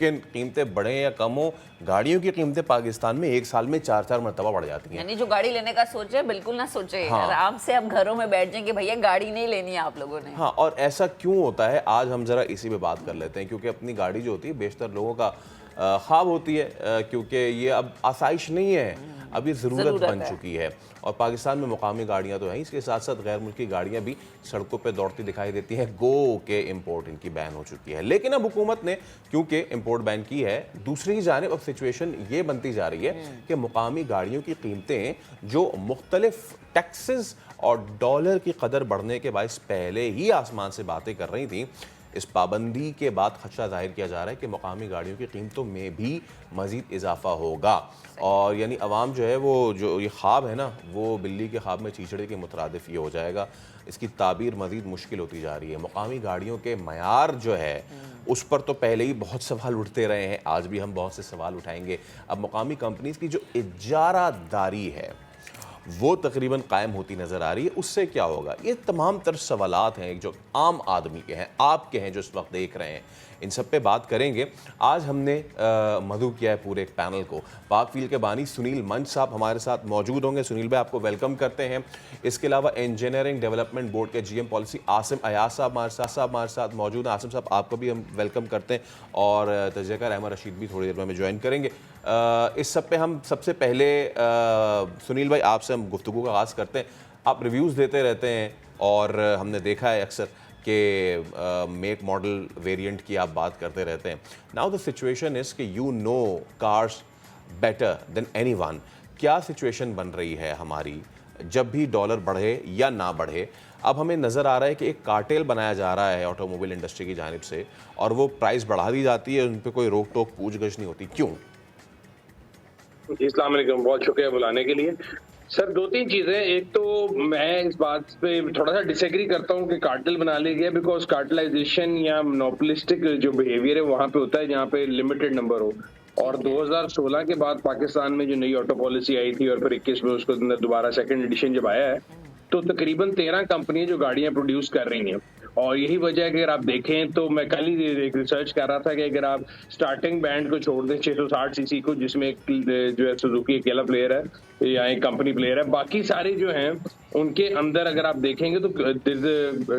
लेकिन कीमतें बढ़े या कम हो, गाड़ियों की कीमतें पाकिस्तान में एक साल में 4-4 मरतबा बढ़ जाती हैं। यानी जो गाड़ी लेने का सोचे बिल्कुल ना सोचे, हाँ। आराम से आप घरों में बैठ जाएं कि भैया गाड़ी नहीं लेनी है आप लोगों ने। हाँ, और ऐसा क्यों होता है आज हम ज़रा इसी पे बात कर लेते हैं, क्योंकि अपनी गाड़ी जो होती है बेशतर लोगों का ख्वाब होती है, क्योंकि ये अब आसाइश नहीं है, अब ये ज़रूरत बन चुकी है। और पाकिस्तान में मुकामी गाड़ियाँ तो हैं, इसके साथ साथ गैर मुल्की गाड़ियाँ भी सड़कों पे दौड़ती दिखाई देती हैं। गो के इंपोर्ट इनकी बैन हो चुकी है, लेकिन अब हुकूमत ने क्योंकि इंपोर्ट बैन की है, दूसरी जानिब अब सिचुएशन ये बनती जा रही है कि मुकामी गाड़ियों की कीमतें जो मुख्तलिफ टैक्सेस और डॉलर की कदर बढ़ने के बायस पहले ही आसमान से बातें कर रही थी, इस पाबंदी के बाद खदशा जाहिर किया जा रहा है कि मुकामी गाड़ियों की कीमतों में भी मज़ीद इजाफा होगा। और यानी अवाम जो है वो जो ये ख्वाब है ना, वो बिल्ली के ख्वाब में चीचड़े के मुतरादिफ ये हो जाएगा। इसकी ताबीर मज़ीद मुश्किल होती जा रही है। मुकामी गाड़ियों के मयार जो है उस पर तो पहले ही बहुत सवाल उठते रहे हैं, आज भी हम बहुत से सवाल उठाएंगे। अब मुकामी कंपनीज़ की जो इजारादारी है वो तकरीबन कायम होती नज़र आ रही है, उससे क्या होगा? ये तमाम तर सवालात हैं जो आम आदमी के हैं, आपके हैं जो इस वक्त देख रहे हैं, इन सब पे बात करेंगे। आज हमने मधु किया है पूरे एक पैनल को। पाक फील के बानी सुनील मंच साहब हमारे साथ मौजूद होंगे। सुनील भाई आपको वेलकम करते हैं। इसके अलावा इंजीनियरिंग डेवलपमेंट बोर्ड के GM पॉलिसी आसिम अयाज साहब हमारे साथ मौजूद हैं। आसिम साहब आपको भी हम वेलकम करते हैं, और तजज़ियाकार अहमद रशीद भी थोड़ी देर में हमें ज्वाइन करेंगे। इस सब पे हम सबसे पहले सुनील भाई आपसे हम गुफ्तगू का आगाज़ करते हैं। आप रिव्यूज़ देते रहते हैं और हमने देखा है अक्सर कि मेक मॉडल वेरिएंट की आप बात करते रहते हैं। नाउ द सिचुएशन इज़ कि you know cars better than anyone. क्या सिचुएशन बन रही है हमारी जब भी डॉलर बढ़े या ना बढ़े? अब हमें नज़र आ रहा है कि एक कार्टेल बनाया जा रहा है ऑटोमोबाइल इंडस्ट्री की जानिब से, और वो प्राइस बढ़ा दी जाती है, उन पर कोई रोक टोक पूछ गछ नहीं होती। क्यों? अस्सलाम वालेकुम, बहुत शुक्रिया बुलाने के लिए। सर, 2-3 चीज़ें। एक तो मैं इस बात पे थोड़ा सा डिसएग्री करता हूँ कि कार्टेल बना लिया गया, बिकॉज कार्टेलाइजेशन या मोनोपोलिस्टिक जो बिहेवियर है वहाँ पे होता है जहाँ पे लिमिटेड नंबर हो। और 2016 के बाद पाकिस्तान में जो नई ऑटो पॉलिसी आई थी और फिर 21 में उसको अंदर दोबारा सेकंड एडिशन जब आया है, तो तकरीबन 13 कंपनियां जो गाड़ियां प्रोड्यूस कर रही हैं। और यही वजह है कि अगर आप देखें तो मैं कल ही एक रिसर्च कर रहा था कि अगर आप स्टार्टिंग बैंड को छोड़ दें 660 सीसी को, जिसमें एक जो है सुजुकी अकेला प्लेयर है या एक कंपनी प्लेयर है, बाकी सारे जो हैं उनके अंदर अगर आप देखेंगे तो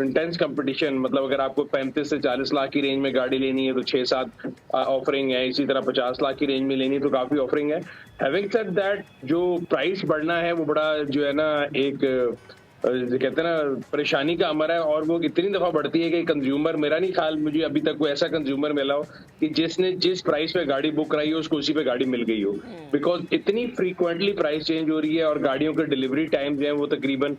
इंटेंस कंपटीशन। मतलब अगर आपको 35 से 40 लाख की रेंज में गाड़ी लेनी है तो 6-7 ऑफरिंग है, इसी तरह 50 लाख की रेंज में लेनी है तो काफी ऑफरिंग है। हैविंग सेड दैट, जो प्राइस बढ़ना है वो बड़ा जो है ना एक कहते हैं ना परेशानी का अमर है, और वो इतनी दफा बढ़ती है कि कंज्यूमर, मेरा नहीं ख्याल मुझे अभी तक कोई ऐसा कंज्यूमर मिला हो कि जिसने जिस प्राइस पे गाड़ी बुक कराई हो उसको उसी पे गाड़ी मिल गई हो। बिकॉज इतनी फ्रीक्वेंटली प्राइस चेंज हो रही है, और गाड़ियों के डिलीवरी टाइम जो है वो तकरीबन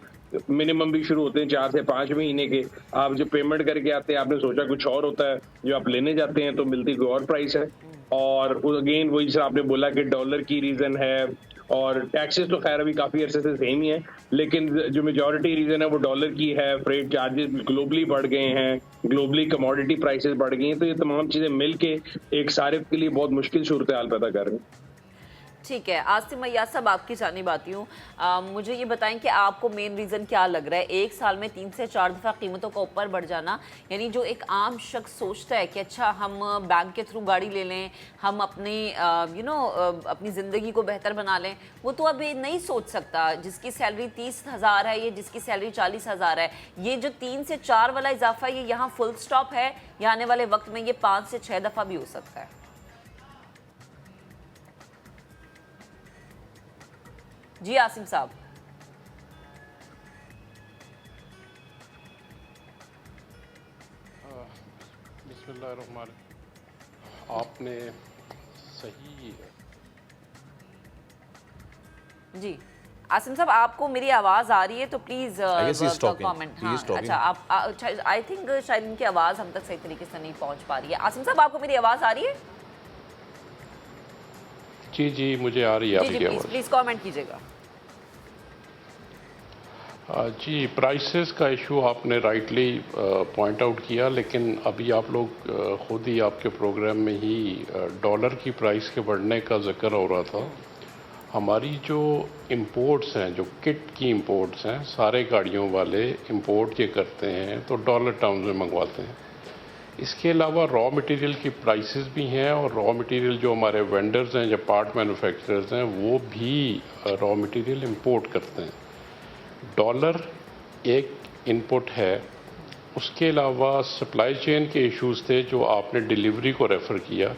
मिनिमम भी शुरू होते हैं 4 से 5 महीने के। आप जो पेमेंट करके आते हैं आपने सोचा कुछ और होता है, जो आप लेने जाते हैं तो मिलती कोई और प्राइस है। और अगेन वही जैसे आपने बोला कि डॉलर की रीजन है, और टैक्सेस तो खैर अभी काफी अरसे से सेम ही है, लेकिन जो मेजॉरिटी रीजन है वो डॉलर की है। फ्रेट चार्जेस ग्लोबली बढ़ गए हैं, ग्लोबली कमोडिटी प्राइसेस बढ़ गई हैं, तो ये तमाम चीजें मिलके एक सारिफ के लिए बहुत मुश्किल सूरत हाल पैदा कर रही हैं। ठीक है, आसिम अय्याज साहब आपकी जानिब आती हूँ। मुझे ये बताएं कि आपको मेन रीज़न क्या लग रहा है एक साल में 3 से 4 दफ़ा कीमतों का ऊपर बढ़ जाना? यानी जो एक आम शख्स सोचता है कि अच्छा हम बैंक के थ्रू गाड़ी ले लें, हम अपनी अपनी ज़िंदगी को बेहतर बना लें, वो तो अभी नहीं सोच सकता। जिसकी सैलरी 30,000 है, ये जिसकी सैलरी 40,000 है, ये जो 3 से 4 वाला इजाफा ये यहाँ फुल स्टॉप है, या आने वाले वक्त में ये 5 से 6 दफ़ा भी हो सकता है? जी आसिम साहब। बिस्मिल्लाहिर्रहमान, आपने सही जी आसिम साहब, आपको मेरी आवाज़ आ रही है तो प्लीज़ कमेंट। हाँ अच्छा, आप आई थिंक शायद इनकी आवाज़ हम तक सही तरीके से नहीं पहुंच पा रही है। आसिम साहब, आपको मेरी आवाज़ आ रही है? जी मुझे आ रही है आपकी आवाज़। प्लीज़ कमेंट कीजिएगा। जी, प्राइसेस का इशू आपने राइटली पॉइंट आउट किया, लेकिन अभी आप लोग खुद ही आपके प्रोग्राम में ही डॉलर की प्राइस के बढ़ने का जिक्र हो रहा था। हमारी जो इंपोर्ट्स हैं, जो किट की इंपोर्ट्स हैं, सारे गाड़ियों वाले इंपोर्ट ये करते हैं तो डॉलर टर्म्स में मंगवाते हैं। इसके अलावा रॉ मटेरियल की प्राइसेस भी हैं, और रॉ मटेरियल जो हमारे वेंडर्स हैं या पार्ट मैन्युफैक्चरर्स हैं वो भी रॉ मटेरियल इंपोर्ट करते हैं। डॉलर एक इनपुट है, उसके अलावा सप्लाई चेन के इश्यूज थे जो आपने डिलीवरी को रेफ़र किया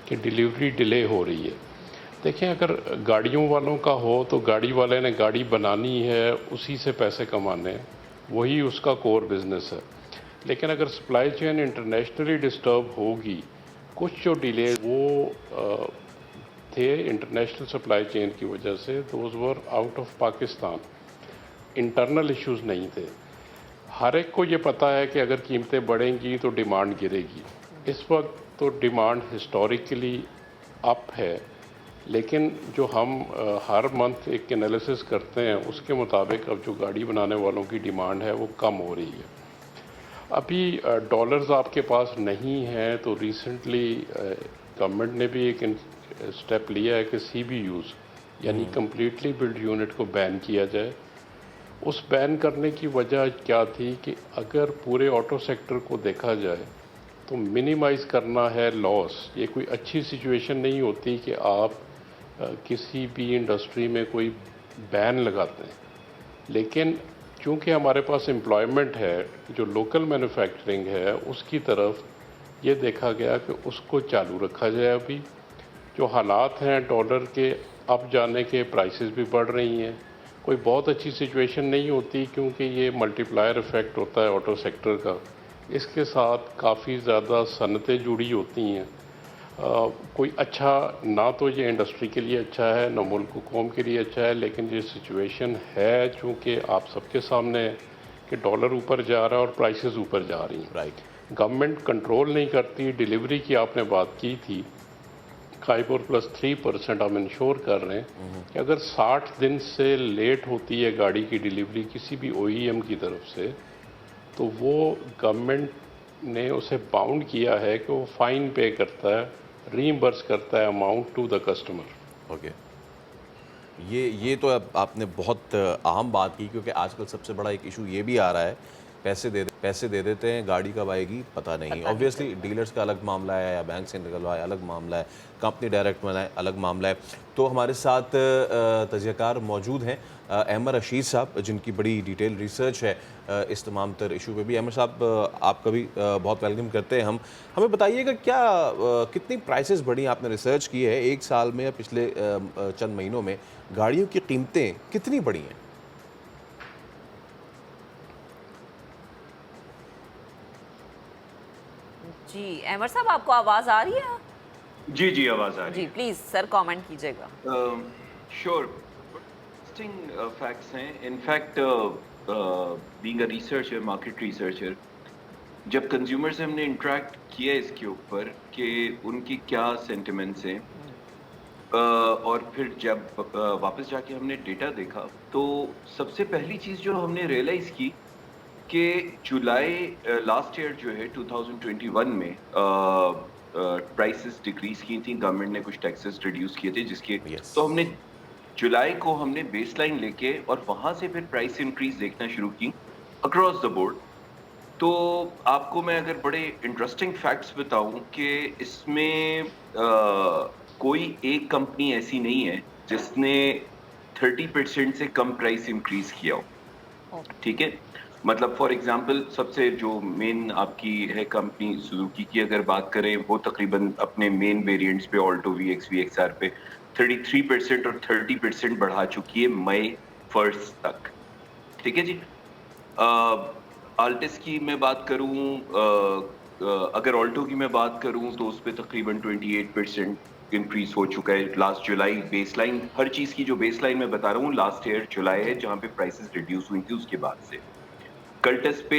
कि डिलीवरी डिले हो रही है। देखें, अगर गाड़ियों वालों का हो तो गाड़ी वाले ने गाड़ी बनानी है, उसी से पैसे कमाने हैं, वही उसका कोर बिजनेस है। लेकिन अगर सप्लाई चेन इंटरनेशनली डिस्टर्ब होगी, कुछ जो डिले वो थे इंटरनेशनल सप्लाई चेन की वजह से, those were out of Pakistan, internal issues नहीं थे। हर एक को ये पता है कि अगर कीमतें बढ़ेंगी तो डिमांड गिरेगी। इस वक्त तो डिमांड हिस्टोरिकली अप है, लेकिन जो हम हर मंथ एक एनालिसिस करते हैं उसके मुताबिक अब जो गाड़ी बनाने वालों की डिमांड है वो कम हो रही है। अभी डॉलर्स आपके पास नहीं हैं, तो रिसेंटली गवर्नमेंट ने भी एक स्टेप लिया है कि CBUs यानी कम्प्लीटली बिल्ड यूनिट को बैन किया जाए। उस बैन करने की वजह क्या थी कि अगर पूरे ऑटो सेक्टर को देखा जाए तो मिनिमाइज़ करना है लॉस। ये कोई अच्छी सिचुएशन नहीं होती कि आप किसी भी इंडस्ट्री में कोई बैन लगाते हैं, लेकिन चूँकि हमारे पास एम्प्लॉयमेंट है, जो लोकल मैन्युफैक्चरिंग है, उसकी तरफ ये देखा गया कि उसको चालू रखा जाए। अभी जो हालात हैं डॉलर के अप जाने के, प्राइसेस भी बढ़ रही हैं, कोई बहुत अच्छी सिचुएशन नहीं होती, क्योंकि ये मल्टीप्लायर इफ़ेक्ट होता है ऑटो सेक्टर का। इसके साथ काफ़ी ज़्यादा सनतें जुड़ी होती हैं। कोई अच्छा ना तो ये इंडस्ट्री के लिए अच्छा है, ना मुल्क कौम के लिए अच्छा है, लेकिन ये सिचुएशन है चूँकि आप सबके सामने है कि डॉलर ऊपर जा रहा है और प्राइसेस ऊपर जा रही हैं। राइट। गवर्नमेंट कंट्रोल नहीं करती। डिलीवरी की आपने बात की थी, 5 और प्लस 3% हम इंश्योर कर रहे हैं कि अगर 60 दिन से लेट होती है गाड़ी की डिलीवरी किसी भी OEM की तरफ से, तो वो गवर्नमेंट ने उसे बाउंड किया है कि वो फ़ाइन पे करता है, रीइंबर्स करता है amount to the customer. Okay, ये तो अब आपने बहुत अहम बात की, क्योंकि आजकल सबसे बड़ा एक इशू ये भी आ रहा है, पैसे दे देते हैं, गाड़ी कब आएगी पता नहीं। ऑब्वियसली डीलर्स का अलग मामला है, या बैंक से निकलवाए अलग मामला है, कंपनी डायरेक्ट बनाए अलग मामला है। तो हमारे साथ तजज़ियाकार मौजूद हैं अहमद रशीद साहब, जिनकी बड़ी डिटेल रिसर्च है इस तमाम तर इशू पे भी। अहमद साहब, आपका भी बहुत वेलकम करते हैं हम। हमें बताइएगा क्या कितनी प्राइसेस बढ़ी, आपने रिसर्च की है एक साल में या पिछले चंद महीनों में, गाड़ियों की कीमतें कितनी बढ़ी हैं? जी अहमद साहब, आपको आवाज़ आ रही है? जी जी, आवाज़ आ रही जी प्लीज़ सर कमेंट कीजिएगा। है। श्योर, इंटरेस्टिंग फैक्ट्स हैं। In fact being a researcher, market researcher, जब कंज्यूमर से हमने इंटरेक्ट किया इसके ऊपर कि उनकी क्या सेंटिमेंट्स हैं, और फिर जब वापस जाके हमने डेटा देखा, तो सबसे पहली चीज़ जो हमने रियलाइज़ की कि जुलाई लास्ट ईयर जो है 2021 में प्राइसेस डिक्रीज की थी, गवर्नमेंट ने कुछ टैक्सेस रिड्यूस किए थे जिसके Yes. तो हमने जुलाई को हमने बेसलाइन लेके और वहां से फिर प्राइस इंक्रीज देखना शुरू की अक्रॉस द बोर्ड। तो आपको मैं अगर बड़े इंटरेस्टिंग फैक्ट्स बताऊं कि इसमें कोई एक कंपनी ऐसी नहीं है जिसने 30% से कम प्राइस इंक्रीज किया हो। ठीक है, मतलब फॉर एग्जांपल सबसे जो मेन आपकी है कंपनी सुजुकी की अगर बात करें, वो तकरीबन अपने मेन वेरिएंट्स पे ऑल्टो VX VXR पे 33% और 30% बढ़ा चुकी है मई 1 तक। ठीक है जी। आल्टिस की मैं बात करूं, अगर ऑल्टो की मैं बात करूं तो उस पर तकरीबन 28% इंक्रीज हो चुका है लास्ट जुलाई। बेसलाइन, हर चीज की जो बेसलाइन मैं बता रहा हूँ लास्ट ईयर जुलाई है, जहां पे प्राइसेस रिड्यूस हुई थी उसके बाद से। कर्टस पे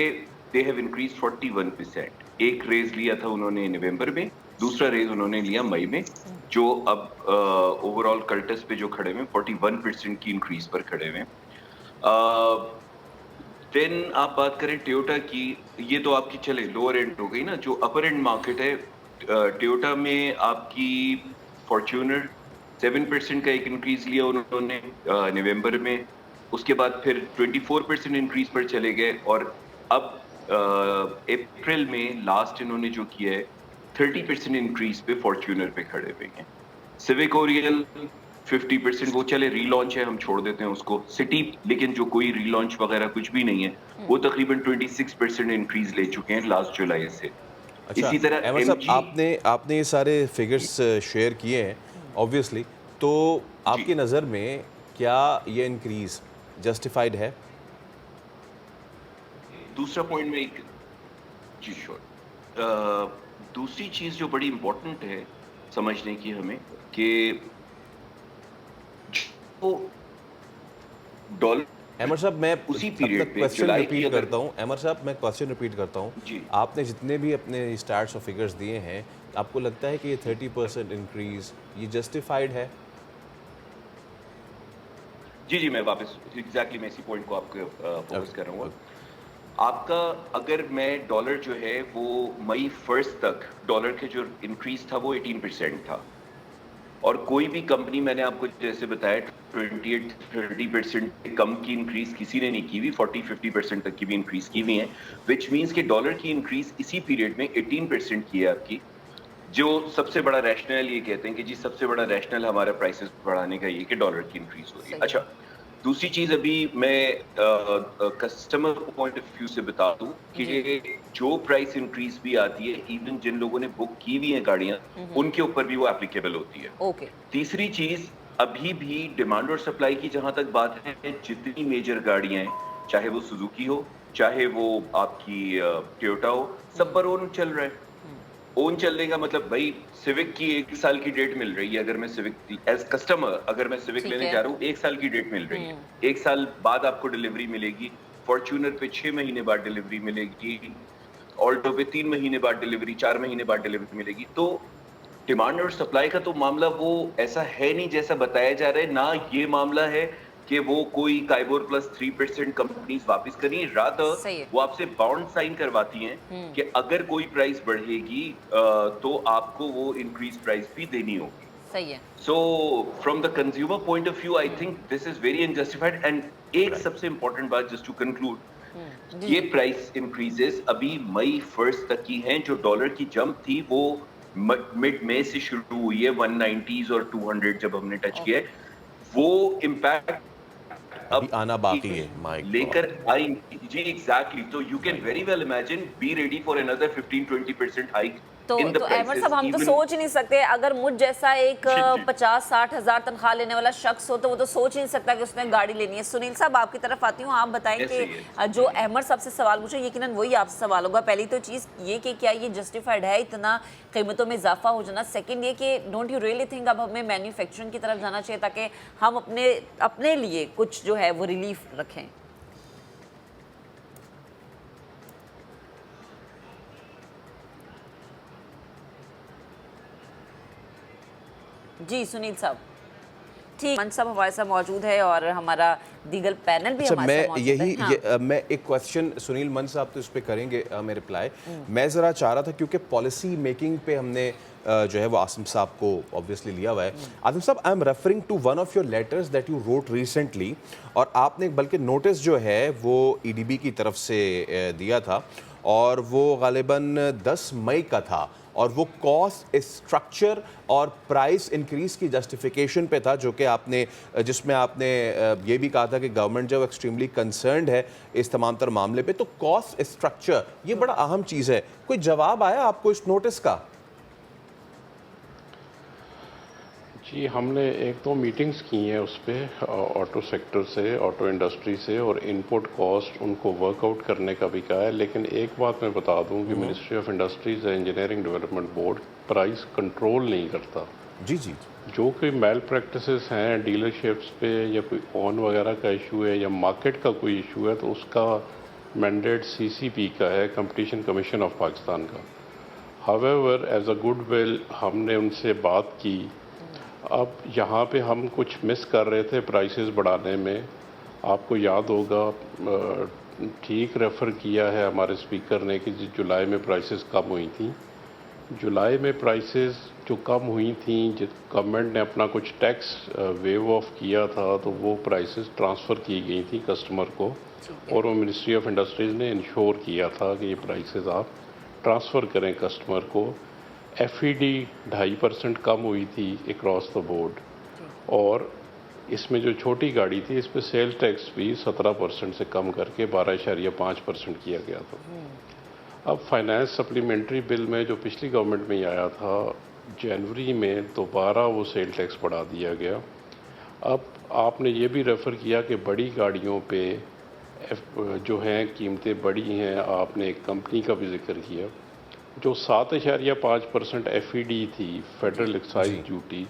दे हैव इंक्रीज 41%। एक रेज लिया था उन्होंने नवंबर में, दूसरा रेज उन्होंने लिया मई में, जो अब ओवरऑल कर्टस पे जो खड़े हुए 41% की इंक्रीज पर खड़े हुए। देन आप बात करें टोयोटा की, ये तो आपकी चले लोअर एंड हो गई ना। जो अपर एंड मार्केट है, टोयोटा में आपकी फॉर्च्यूनर 7% का एक इंक्रीज लिया उन्होंने नवंबर में, उसके बाद फिर 24% इंक्रीज पर चले गए, और अब अप्रैल में लास्ट इन्होंने जो किया है 30% इंक्रीज पे फॉर्च्यूनर पे खड़े हुए हैं। सिविक ओरियल 50%, वो चले रीलॉन्च है, हम छोड़ देते हैं उसको। सिटी लेकिन जो कोई रीलॉन्च वगैरह कुछ भी नहीं है, वो तकरीबन 26% इंक्रीज ले चुके हैं लास्ट जुलाई से। अच्छा इसी तरह अहमद साहब, एमजी आपने आपने ये सारे फिगर्स शेयर किए हैं ऑब्वियसली, तो आपकी नज़र में क्या ये इंक्रीज जस्टिफाइड है? दूसरा पॉइंट में एक जी श्योर, दूसरी चीज जो बड़ी इंपॉर्टेंट है समझने की हमें कि जो डॉलर अहमद साहब, मैं उसी तब पीरियड तक पे क्वेश्चन जुलाई की रिपीट अगर करता हूँ। अहमद साहब, मैं क्वेश्चन रिपीट करता हूँ। जी आपने जितने भी अपने स्टार्ट्स और फिगर्स दिए हैं, आपको लगता है कि ये 30% इंक्रीज ये जस्टिफाइड है? जी जी मैं वापस एग्जैक्टली मैं इसी पॉइंट को आपको फोकस कर रहा हूँ। ओके। आपका अगर मैं डॉलर जो है वो मई 1 तक डॉलर के जो इंक्रीज था वो 18% था, और कोई भी कंपनी मैंने आपको जैसे बताया 28-30% कम की इंक्रीज किसी ने नहीं की हुई, 40-50% तक की भी इंक्रीज की हुई है, विच मीन्स कि डॉलर की इंक्रीज इसी पीरियड में 18% की है आपकी। जो सबसे बड़ा रैशनल ये कहते हैं कि जी सबसे बड़ा रैशनल हमारा प्राइसेस बढ़ाने का ये कि डॉलर की इंक्रीज हो रही है। सही है। अच्छा, दूसरी चीज अभी मैं कस्टमर पॉइंट ऑफ व्यू से बता दूं जी। कि जो प्राइस इंक्रीज भी आती है, इवन जिन लोगों ने बुक की हुई है गाड़ियां, उनके ऊपर भी वो एप्लीकेबल होती है। ओके। तीसरी चीज, अभी भी डिमांड और सप्लाई की जहां तक बात है, जितनी मेजर गाड़ियां हैं, चाहे वो सुजुकी हो, चाहे वो आपकी टोयोटा हो, सब पर ओन चल रहा है। ओन चलने का मतलब भाई सिविक की 1 साल की डेट मिल रही है, अगर मैं सिविक एज कस्टमर अगर मैं सिविक ठीक लेने है। जा रहा हूँ 1 साल की डेट मिल रही है। 1 साल बाद आपको डिलीवरी मिलेगी। फॉर्च्यूनर पे 6 महीने बाद डिलीवरी मिलेगी। ऑल्टो पे 3 महीने बाद डिलीवरी, 4 महीने बाद डिलीवरी मिलेगी। तो डिमांड और सप्लाई का तो मामला वो ऐसा है नहीं जैसा बताया जा रहा है। ना ये मामला है कि वो कोई काइबोर प्लस 3% कंपनीज वापस करी, रादर सही है। वो आपसे बॉन्ड साइन करवाती हैं कि अगर कोई प्राइस बढ़ेगी तो आपको वो इंक्रीज प्राइस भी देनी होगी। सही है। So from the consumer point of view I think this is very unjustified. And एक राइट। सबसे इंपॉर्टेंट बात जस्ट टू कंक्लूड, जी ये जी। प्राइस इंक्रीजेस अभी मई 1 तक की हैं। जो डॉलर की जंप थी वो मिड मई से शुरू हुई है, 190s और 200 जब हमने टच किया है, ओके। वो इम्पैक्ट अभी अब आना बाकी है। माय लेकर गॉड। आएंगी। जी एग्जैक्टली, तो you can my very God. Well imagine, be ready for another 15-20% hike तो इन द अहमद प्राइसेस साहब, हम तो इवन। सोच ही नहीं सकते, अगर मुझ जैसा एक जी जी 50-60 हज़ार तनख्वाह लेने वाला शख्स हो तो वो तो सोच ही नहीं सकता कि उसने गाड़ी लेनी है। सुनील साहब, आपकी तरफ आती हूँ, आप बताएं कि ऐसे ही है। जो जी जी अहमद साहब से सवाल पूछे, यकीनन वही आपसे सवाल होगा। पहली तो चीज़ ये कि क्या ये जस्टिफाइड है इतना कीमतों में इजाफा हो जाना? सेकेंड ये कि डोंट यू रियली थिंक अब हमें मैन्युफैक्चरिंग की तरफ जाना चाहिए ताकि हम अपने अपने लिए कुछ जो है वो रिलीफ रखें? जी सुनील साहब। ठीक, मंच साहब हमारे साथ मौजूद है और हमारा दीगर पैनल भी अच्छा, हमारे मैं साथ मौजूद यही है। हाँ। मैं एक क्वेश्चन, सुनील मन साहब तो इस पे करेंगे मैं रिप्लाई। मैं ज़रा चाह रहा था क्योंकि पॉलिसी मेकिंग पे हमने जो है वो आसिम साहब को ऑब्वियसली लिया हुआ है। आसिम साहब, I am referring to one of your letters that you wrote recently, और आपने बल्कि नोटिस जो है वो ईडीबी की तरफ से दिया था, और वो गालिबन 10 मई का था, और वो कॉस्ट स्ट्रक्चर और प्राइस इंक्रीज की जस्टिफिकेशन पे था, जो कि आपने जिसमें आपने ये भी कहा था कि गवर्नमेंट जो एक्सट्रीमली कंसर्न्ड है इस तमाम तर मामले पे। तो कॉस्ट स्ट्रक्चर ये बड़ा अहम चीज़ है। कोई जवाब आया आपको इस नोटिस का? जी, हमने 1-2 मीटिंग्स की हैं उस पे ऑटो सेक्टर से, ऑटो इंडस्ट्री से, और इनपुट कॉस्ट उनको वर्कआउट करने का भी कहा है। लेकिन एक बात मैं बता दूं कि ministry of industries and engineering development board price control नहीं करता। जी जी। जो कोई मेल प्रैक्टिसेस हैं डीलरशिप्स पे, या कोई ऑन वगैरह का इशू है, या मार्केट का कोई इशू है, तो उसका मैंडेट सीसीपी का है, कंपटीशन कमीशन ऑफ पाकिस्तान का। हावेवर एज अ गुडविल हमने उनसे बात की। अब यहाँ पे हम कुछ मिस कर रहे थे प्राइसेस बढ़ाने में। आपको याद होगा, ठीक रेफ़र किया है हमारे स्पीकर ने कि जुलाई में प्राइसेस कम हुई थी। जुलाई में प्राइसेस जो कम हुई थी, जिस गवर्नमेंट ने अपना कुछ टैक्स वेव ऑफ किया था, तो वो प्राइसेस ट्रांसफ़र की गई थी कस्टमर को। और वो मिनिस्ट्री ऑफ इंडस्ट्रीज़ ने इंश्योर किया था कि ये प्राइसेस आप ट्रांसफ़र करें कस्टमर को। FED 2.5% कम हुई थी अक्रॉस द बोर्ड, और इसमें जो छोटी गाड़ी थी इस पर सेल टैक्स भी 17% से कम करके 12.5% किया गया था। अब फाइनेंस सप्लीमेंट्री बिल में जो पिछली गवर्नमेंट में ही आया था, जनवरी में दोबारा वो सेल टैक्स बढ़ा दिया गया। अब आपने ये भी रेफ़र किया कि बड़ी गाड़ियों पे जो हैं कीमतें बड़ी हैं, आपने एक कंपनी का भी जिक्र किया जो 7.5% FED थी, फेडरल एक्साइज ड्यूटी,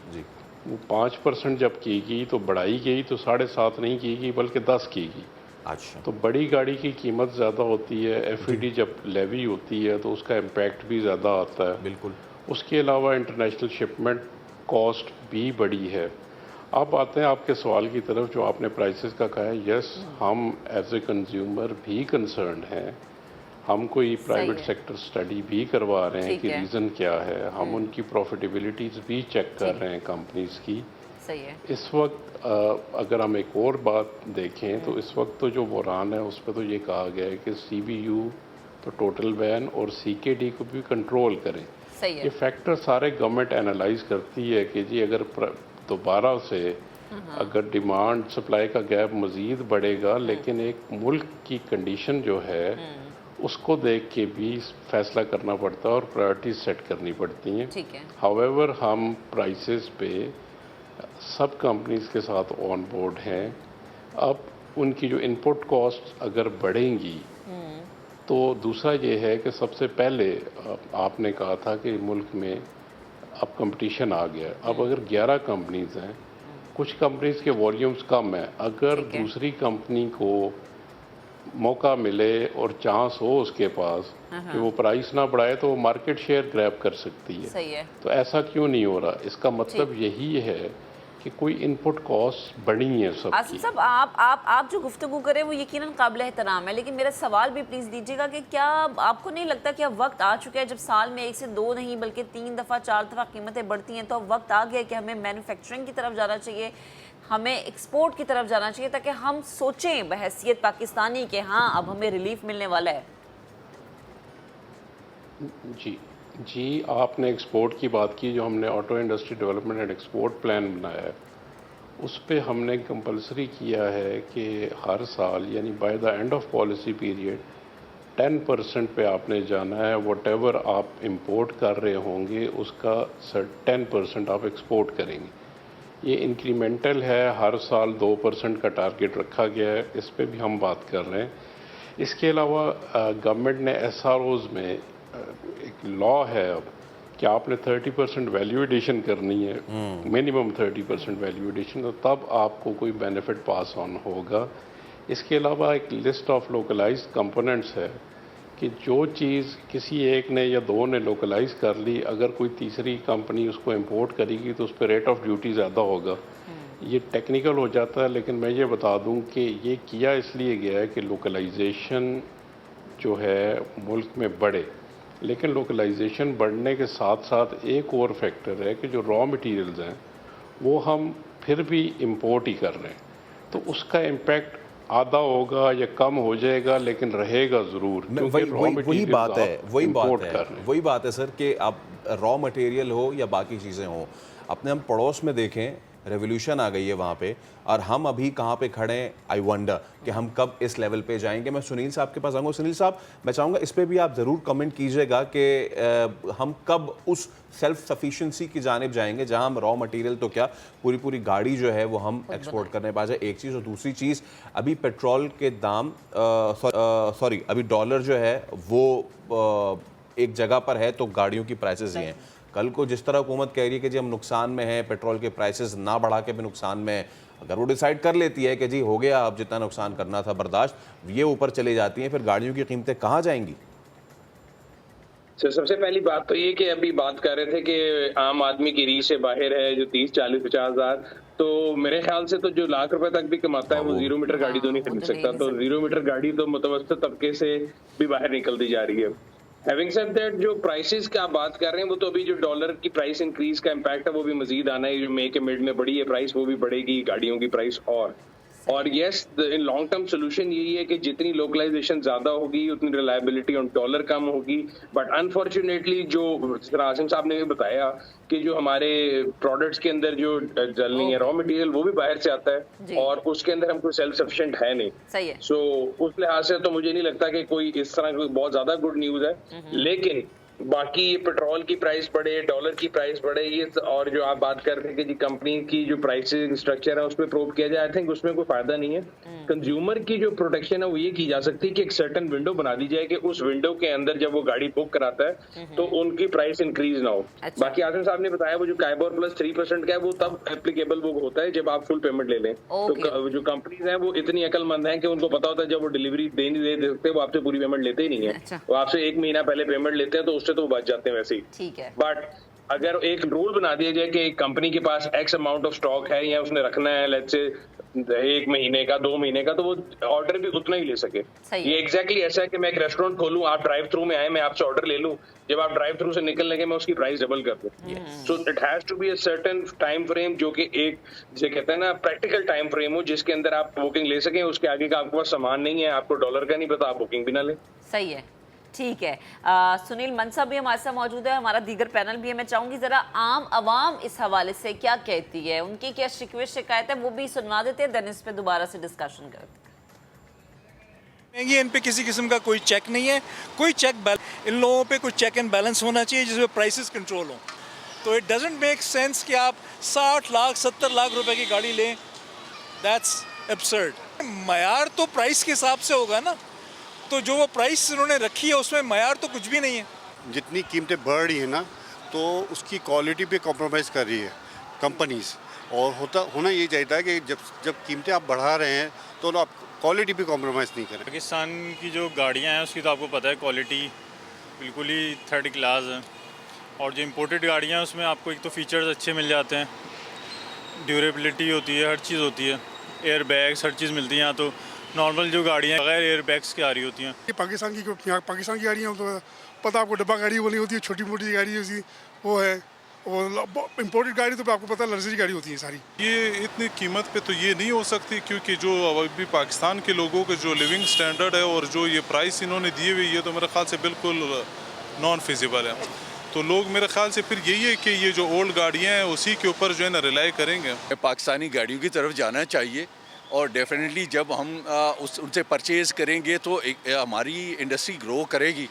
वो 5% जब की गई तो बढ़ाई गई तो 7.5 नहीं की गई बल्कि 10 की गई। अच्छा, तो बड़ी गाड़ी की कीमत ज़्यादा होती है, FED जब लेवी होती है तो उसका इम्पैक्ट भी ज़्यादा आता है। बिल्कुल। उसके अलावा इंटरनेशनल शिपमेंट कॉस्ट भी बड़ी है। अब आते हैं आपके सवाल की तरफ जो आपने प्राइसेस का कहा है। यस, हम एज ए कंज्यूमर भी कंसर्न हैं। हम कोई प्राइवेट सेक्टर स्टडी भी करवा रहे हैं कि रीज़न क्या है। हम उनकी प्रॉफिटेबिलिटीज़ भी चेक कर रहे हैं कंपनीज़ की। सही है। इस वक्त अगर हम एक और बात देखें तो इस वक्त तो जो बुरान है उस पर तो ये कहा गया है कि CBU तो टोटल बैन और CKD को भी कंट्रोल करें। सही है। ये फैक्टर सारे गवर्नमेंट एनालाइज करती है कि जी अगर दोबारा से अगर डिमांड सप्लाई का गैप मज़ीद बढ़ेगा, लेकिन एक मुल्क की कंडीशन जो है उसको देख के भी फैसला करना पड़ता है और प्रायोरिटीज सेट करनी पड़ती हैं। ठीक है। हाउएवर हम प्राइसेस पे सब कंपनीज के साथ ऑन बोर्ड हैं। अब उनकी जो इनपुट कॉस्ट अगर बढ़ेंगी तो दूसरा ये है कि सबसे पहले आपने कहा था कि मुल्क में अब कंपटीशन आ गया। अब अगर 11 कंपनीज हैं, कुछ कंपनीज के वॉल्यूम्स कम है, अगर दूसरी कंपनी को मौका मिले और चांस हो उसके पास कि वो प्राइस ना बढ़ाए तो वो मार्केट शेयर ग्रैब कर सकती है। सही है। तो ऐसा क्यों नहीं हो रहा? इसका मतलब यही है कि कोई इनपुट कॉस्ट बढ़ी है सबकी। आसिफ साहब, आप जो गुफ्तगू करें वो यकीनन काबिल एहतराम है, लेकिन मेरा सवाल भी प्लीज़ दीजिएगा कि क्या आपको नहीं लगता कि अब वक्त आ चुका है जब साल में 1 से 2 नहीं बल्कि 3 दफ़ा 4 दफ़ा कीमतें बढ़ती हैं, तो अब वक्त आ गया है कि हमें मैन्युफैक्चरिंग की तरफ जाना चाहिए, हमें एक्सपोर्ट की तरफ जाना चाहिए, ताकि हम सोचें बहैसियत पाकिस्तानी के हाँ अब हमें रिलीफ मिलने वाला है। जी, आपने एक्सपोर्ट की बात की। जो हमने auto industry development and export plan बनाया है उस पे हमने कंपलसरी किया है कि हर साल यानी by the end of policy period 10% पे आपने जाना है। व्हाटएवर आप इंपोर्ट कर रहे होंगे उसका 10% आप एक्सपोर्ट करेंगे। ये इंक्रीमेंटल है, हर साल 2% का टारगेट रखा गया है, इस पे भी हम बात कर रहे हैं। इसके अलावा गवर्नमेंट ने SROs में एक लॉ है अब कि आपने 30% वैल्यू एडिशन करनी है, मिनिमम 30% वैल्यू एडिशन, तो तब आपको कोई बेनिफिट पास ऑन होगा। इसके अलावा एक लिस्ट ऑफ लोकलाइज्ड कंपोनेंट्स है कि जो चीज़ किसी एक ने या दो ने लोकलाइज कर ली, अगर कोई तीसरी कंपनी उसको इंपोर्ट करेगी तो उस पर रेट ऑफ ड्यूटी ज़्यादा होगा। ये टेक्निकल हो जाता है, लेकिन मैं ये बता दूं कि ये किया इसलिए गया है कि लोकलाइजेशन जो है मुल्क में बढ़े। लेकिन लोकलाइजेशन बढ़ने के साथ साथ एक और फैक्टर है कि जो रॉ मटेरियल्स हैं वो हम फिर भी इंपोर्ट ही कर रहे हैं, तो उसका इम्पैक्ट आधा होगा या कम हो जाएगा, लेकिन रहेगा ज़रूर। वही बात है सर कि आप रॉ मटेरियल हो या बाकी चीज़ें हो, अपने हम पड़ोस में देखें रेवोल्यूशन आ गई है वहाँ पे, और हम अभी कहाँ पे खड़े हैं। आई वंडर कि हम कब इस लेवल पे जाएंगे। मैं सुनील साहब के पास आऊँगा। सुनील साहब, मैं चाहूँगा इस पे भी आप ज़रूर कमेंट कीजिएगा कि हम कब उस सेल्फ सफिशिएंसी की जानिब जाएंगे जहाँ हम रॉ मटेरियल तो क्या पूरी गाड़ी जो है वो हम एक्सपोर्ट करने पा जाए, एक चीज़। और दूसरी चीज़, अभी पेट्रोल के दाम अभी डॉलर जो है वो एक जगह पर है तो गाड़ियों की प्राइसेस ही हैं। कल को जिस तरह हुकूमत कह रही है कि जी हम नुकसान में हैं, पेट्रोल के प्राइसेस ना बढ़ा के भी नुकसान में है, अगर वो डिसाइड कर लेती है कि जी हो गया अब जितना नुकसान करना था बर्दाश्त, ये ऊपर चली जाती हैं, फिर गाड़ियों की कीमतें कहाँ जाएंगी? सबसे पहली बात तो ये कि अभी बात कर रहे थे कि आम आदमी की रीच से बाहर है जो 30, 40, 50 हज़ार, तो मेरे ख्याल से तो जो लाख रुपए तक भी कमाता है वो 0 मीटर गाड़ी तो नहीं खरीद सकता। तो 0 मीटर गाड़ी तो मुतवस्सित तबके से भी बाहर निकलती जा रही है। हैविंग सेड दैट, जो प्राइसेस की आप बात कर रहे हैं वो तो अभी जो डॉलर की प्राइस इंक्रीज का इम्पैक्ट है वो भी मजीद आना है। जो मे के मिड में बढ़ी है प्राइस वो भी बढ़ेगी, गाड़ियों की प्राइस और और yes in long term solution यही है कि जितनी लोकलाइजेशन ज्यादा होगी उतनी रिलायबिलिटी ऑन डॉलर कम होगी। बट अनफॉर्चुनेटली जो आसिम साहब ने भी बताया कि जो हमारे प्रोडक्ट्स के अंदर जो जल नहीं है रॉ मटेरियल वो भी बाहर से आता जी। है और उसके अंदर हम कोई सेल्फ सफिशिएंट है नहीं। सही है। सो उस लिहाज से तो मुझे नहीं लगता कि कोई इस तरह की बहुत ज्यादा गुड न्यूज है। लेकिन बाकी ये पेट्रोल की प्राइस बढ़े, डॉलर की प्राइस बढ़े, ये और जो आप बात कर रहे हैं कि जी कंपनी की जो प्राइसिंग स्ट्रक्चर है उसमें प्रोब किया जाए, आई थिंक उसमें कोई फायदा नहीं है। कंज्यूमर की जो प्रोटेक्शन है वो ये की जा सकती है कि एक सर्टेन विंडो बना दी जाए कि उस विंडो के अंदर जब वो गाड़ी बुक कराता है तो उनकी प्राइस इंक्रीज ना हो। अच्छा। बाकी आसिम साहब ने बताया वो जो काइबोर प्लस 3% का है वो तब एप्लीकेबल वो होता है जब आप फुल पेमेंट ले लें। तो जो कंपनीज हैं वो इतनी अकलमंद हैं कि उनको पता होता है जब वो डिलीवरी दे नहीं दे सकते वो आपसे पूरी पेमेंट लेते ही नहीं है। अच्छा। वो आपसे 1 महीना पहले पेमेंट लेते हैं तो उससे तो वो बच जाते हैं वैसे ही। ठीक है। बट अगर एक रूल बना दिया जाए कि एक कंपनी के पास एक्स अमाउंट ऑफ स्टॉक है या उसने रखना है लेट्स से 1 महीने का 2 महीने का, तो वो ऑर्डर भी उतना ही ले सके। ये एग्जैक्टली ऐसा है कि मैं एक रेस्टोरेंट खोलूं, आप ड्राइव थ्रू में आए, मैं आपसे ऑर्डर ले लूं, जब आप ड्राइव थ्रू से निकल लगे मैं उसकी प्राइस डबल कर दूं। So it has to be a certain time frame जो कि एक जिसे कहते हैं ना प्रैक्टिकल टाइम फ्रेम हो जिसके अंदर आप बुकिंग ले सकें। उसके आगे का आपके पास सामान नहीं है, आपको डॉलर का नहीं पता, आप बुकिंग भी ना लें। सही है। ठीक है। सुनील मनसा भी हमारे साथ मौजूद है, हमारा दीगर पैनल भी है। मैं चाहूंगी जरा आम आवाम इस हवाले से क्या कहती है, उनकी क्या शिकायत है वो भी सुनवा देते हैं, देन इस पे दोबारा से डिस्कशन करते हैं। महंगी, इन पे किसी किस्म का कोई चेक नहीं है, कोई इन लोगों पे कोई चेक एंड बैलेंस होना चाहिए जिसमें प्राइसेस कंट्रोल हो। तो इट डजंट मेक सेंस कि आप 60 लाख 70 लाख रुपए की गाड़ी लें, दैट्स एब्सर्ड। मयार तो प्राइस के हिसाब से होगा ना, तो जो वो प्राइस उन्होंने रखी है उसमें मयार तो कुछ भी नहीं है। जितनी कीमतें बढ़ रही है ना तो उसकी क्वालिटी पे कॉम्प्रोमाइज़ कर रही है कंपनीज, और होना ये चाहिए कि जब कीमतें आप बढ़ा रहे हैं तो आप क्वालिटी पे कॉम्प्रोमाइज़ नहीं करें। पाकिस्तान की जो गाड़ियाँ हैं उसकी तो आपको पता है क्वालिटी बिल्कुल ही थर्ड क्लास है, और जो इम्पोर्टेड गाड़ियाँ हैं उसमें आपको एक तो फीचर्स अच्छे मिल जाते हैं, ड्यूरेबिलिटी होती है, हर चीज़ होती है, एयर बैग्स हर चीज़ मिलती है। यहाँ तो नॉर्मल जो गाड़ियाँ बगैर एयर बैग्स की आ रही होती हैं। ये पाकिस्तान की गाड़ियाँ तो पता आपको डब्बा गाड़ी बोली होती है, छोटी मोटी गाड़ी होती वो है, और इम्पोर्टेड गाड़ी तो आपको पता लग्जरी गाड़ी होती है सारी। ये इतनी कीमत पे तो ये नहीं हो सकती, क्योंकि जो अभी पाकिस्तान के लोगों के जो लिविंग स्टैंडर्ड है और जो ये प्राइस इन्होंने दिए हुए ये तो मेरे ख्याल से बिल्कुल नॉन फिजिबल है। तो लोग मेरे ख्याल से फिर यही है कि ये जो ओल्ड गाड़ियाँ हैं उसी के ऊपर जो है ना रिलाई करेंगे। पाकिस्तानी गाड़ियों की तरफ जाना चाहिए, और डेफिनेटली जब हम उनसे परचेज़ करेंगे तो हमारी इंडस्ट्री ग्रो करेगी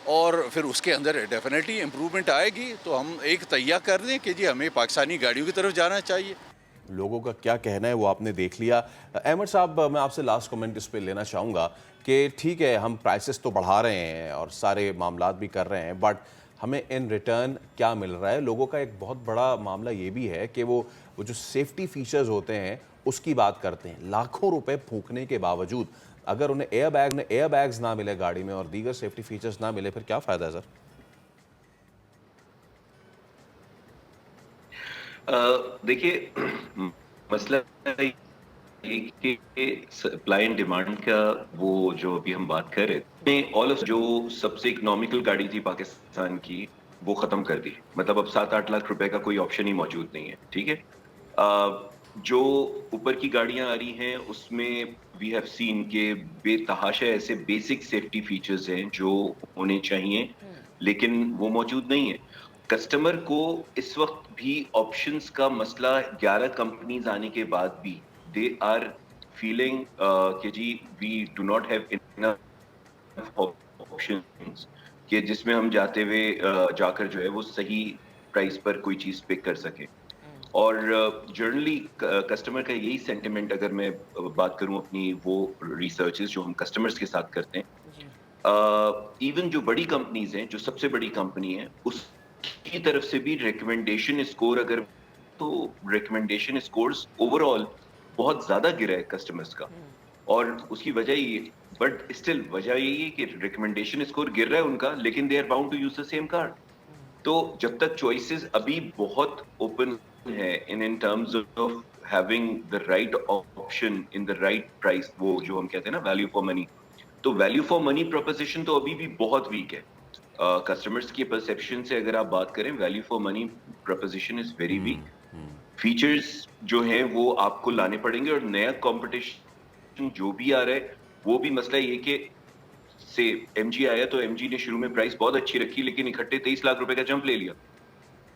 और फिर उसके अंदर डेफिनेटली इम्प्रूवमेंट आएगी। तो हम एक तैयार कर दें कि जी हमें पाकिस्तानी गाड़ियों की तरफ जाना चाहिए। लोगों का क्या कहना है वो आपने देख लिया। अहमद साहब, मैं आपसे लास्ट कमेंट इस पे लेना चाहूँगा कि ठीक है हम प्राइसेस तो बढ़ा रहे हैं और सारे मामलात भी कर रहे हैं, बट हमें इन रिटर्न क्या मिल रहा है? लोगों का एक बहुत बड़ा मामला ये भी है कि वो जो सेफ्टी फीचर्स होते हैं उसकी बात करते हैं। लाखों रुपए फूंकने के बावजूद अगर उन्हें एयर बैग्स ना मिले गाड़ी में और दीगर सेफ्टी फीचर्स ना मिले, फिर क्या फ़ायदा है सर? देखिए मसला ये कि सप्लाई एंड डिमांड का वो जो अभी हम बात कर रहे थे, ऑल ऑफ जो सबसे इकोनॉमिकल गाड़ी थी पाकिस्तान की वो खत्म कर दी। मतलब अब 7-8 लाख रुपए का कोई ऑप्शन ही मौजूद नहीं है। ठीक है, जो ऊपर की गाड़ियां आ रही हैं उसमें वी हैव सीन के बेतहाशा ऐसे बेसिक सेफ्टी फीचर्स हैं जो होने चाहिए, लेकिन वो मौजूद नहीं है। कस्टमर को इस वक्त भी ऑप्शंस का मसला 11 कंपनीज आने के बाद भी दे आर फीलिंग कि जी we do not have enough options कि जिसमें हम जाते हुए जाकर जो है वो सही प्राइस पर कोई चीज पिक कर सके। और जनरली कस्टमर का यही सेंटिमेंट, अगर मैं बात करूं अपनी वो रिसर्चेस जो हम कस्टमर्स के साथ करते हैं, इवन जो बड़ी कंपनीज हैं, जो सबसे बड़ी कंपनी है उसकी तरफ से भी रिकमेंडेशन स्कोर अगर तो रिकमेंडेशन स्कोर्स ओवरऑल बहुत ज्यादा गिरा है कस्टमर्स का, और उसकी वजह ये, बट स्टिल वजह यही है कि रिकमेंडेशन स्कोर गिर रहा है उनका, लेकिन they are bound to use the same card. तो जब तक चॉइसेस अभी बहुत ओपन है in terms of having the right option in the right price, वो जो हम कहते हैं ना वैल्यू फॉर मनी, तो वैल्यू फॉर मनी प्रोपोजिशन तो अभी भी बहुत वीक है। कस्टमर्स की परसेप्शन से अगर आप बात करें, value for money proposition is very weak. Features जो हैं वो आपको लाने पड़ेंगे, और नया कंपटीशन जो भी आ रहा है वो भी मसला ये कि से एमजी आया तो एमजी ने शुरू में प्राइस बहुत अच्छी रखी, लेकिन इकट्ठे 23 लाख रुपए का जंप ले लिया।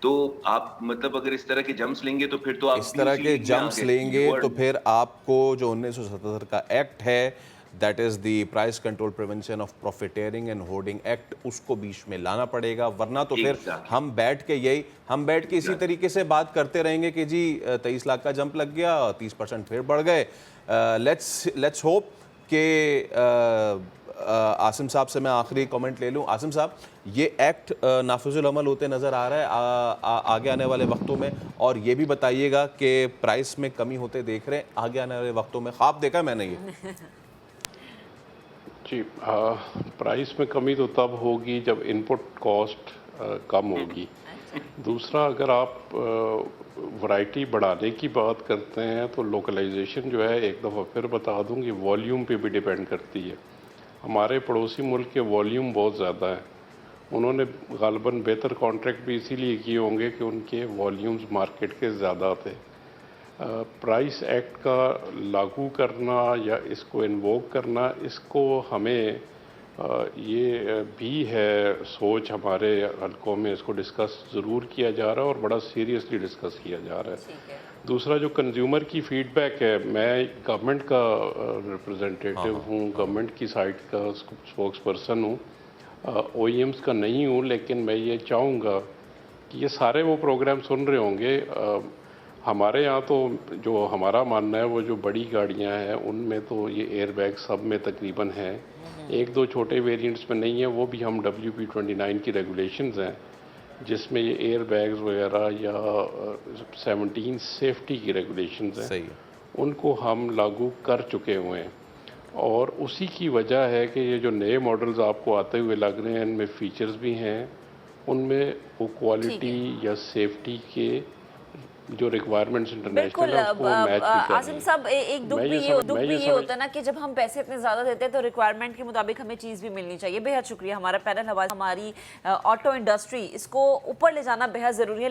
तो आप मतलब अगर इस तरह के जंप्स लेंगे तो फिर तो आप इस तरह के जंप्स लेंगे तो फिर आपको जो 1977 का एक्ट है, that is the price control prevention of profiteering and hoarding act, उसको बीच में लाना पड़ेगा, वरना तो फिर हम बैठ के इसी तरीके से बात करते रहेंगे कि जी 23 लाख का जंप लग गया, 30% फिर बढ़ गए। लेट्स होप कि आसिम साहब से मैं आखिरी कमेंट ले लूं। आसिम साहब, ये एक्ट नाफिजुल अमल होते नज़र आ रहा है आगे आने वाले वक्तों में, और ये भी बताइएगा कि प्राइस में कमी होते देख रहे हैं आगे आने वाले वक्तों में? ख्वाब देखा मैंने ये जी, प्राइस में कमी तो तब होगी जब इनपुट कॉस्ट कम होगी। दूसरा, अगर आप वैरायटी बढ़ाने की बात करते हैं तो लोकलाइजेशन जो है, एक दफ़ा फिर बता दूं कि वॉल्यूम पे भी डिपेंड करती है। हमारे पड़ोसी मुल्क के वॉल्यूम बहुत ज़्यादा है, उन्होंने गालबन बेहतर कॉन्ट्रैक्ट भी इसीलिए किए होंगे कि उनके वॉल्यूम्स मार्केट के ज़्यादा थे। प्राइस एक्ट का लागू करना या इसको इन्वोक करना, इसको हमें ये भी है सोच हमारे हलकों में, इसको डिस्कस ज़रूर किया जा रहा है और बड़ा सीरियसली डिस्कस किया जा रहा है। दूसरा, जो कंज्यूमर की फीडबैक है, मैं गवर्नमेंट का रिप्रेजेंटेटिव हूँ, गवर्नमेंट की साइड का स्पोक्स पर्सन हूँ, OEMs का नहीं हूँ, लेकिन मैं ये चाहूँगा कि ये सारे वो प्रोग्राम सुन रहे होंगे। हमारे यहाँ तो जो हमारा मानना है, वो जो बड़ी गाड़ियाँ हैं उनमें तो ये एयरबैग सब में तकरीबन हैं, एक दो छोटे वेरिएंट्स में नहीं है, वो भी हम WP29 की रेगुलेशंस हैं जिसमें ये एयर बैग्स वगैरह या 17 सेफ्टी की रेगुलेशंस हैं, उनको हम लागू कर चुके हुए हैं। और उसी की वजह है कि ये जो नए मॉडल्स आपको आते हुए लग रहे हैं, इनमें फीचर्स भी हैं, उनमें वो क्वालिटी या सेफ्टी के जो रिक्वायरमेंट्स इंटरनेशनल है उसको मैच भी कर आसिम साहब, एक दुख भी ये होता है ना कि जब हम पैसे इतने ज़्यादा देते हैं तो रिक्वायरमेंट के मुताबिक हमें चीज़ भी मिलनी चाहिए। बेहद शुक्रिया, हमारा पैनल हमारी ऑटो इंडस्ट्री, इसको ऊपर ले जाना बेहद ज़रूरी है।